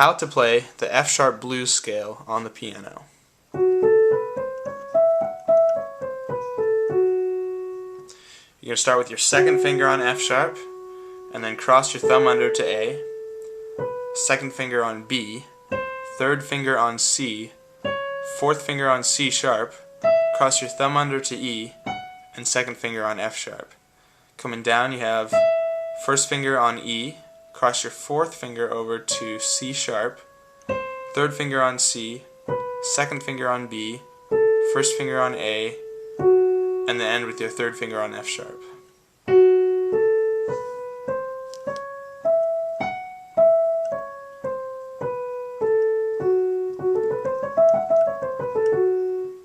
How to play the F sharp blues scale on the piano. You're going to start with your second finger on F sharp, and then cross your thumb under to A, second finger on B, third finger on C, fourth finger on C sharp, cross your thumb under to E, and second finger on F sharp. Coming down, you have first finger on E, cross your fourth finger over to C sharp, third finger on C, second finger on B, first finger on A, and then end with your third finger on F sharp.